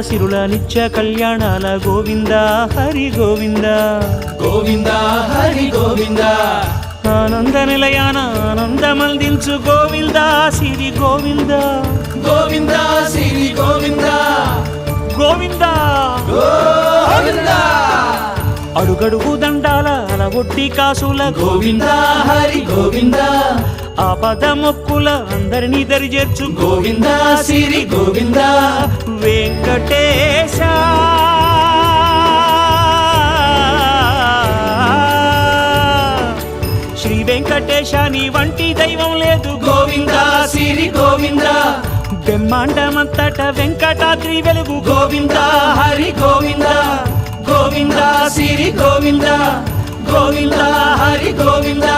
సిరుల నిత్య కళ్యాణాల గోవింద హరి గోవింద గోవింద హరి గోవింద ఆనంద నిలయాన ఆనందమందించు గోవింద సిరి గోవింద గోవింద శ్రీ గోవింద గోవింద గోవింద అడుగడుగు దండాల అలవొట్టి కాసుల గోవింద హరి గోవింద ఆపద మొక్కుల అందరినీ దరిచేర్చు గోవింద శ్రీ గోవింద వెంకటేశ శ్రీ వెంకటేశ నీ వంటి దైవం లేదు గోవింద శ్రీ గోవింద బ్రహ్మాండమంతట వెంకటాద్రి వెలుగు గోవింద హరి గోవింద గోవింద శ్రీ గోవింద గోవింద హరి గోవింద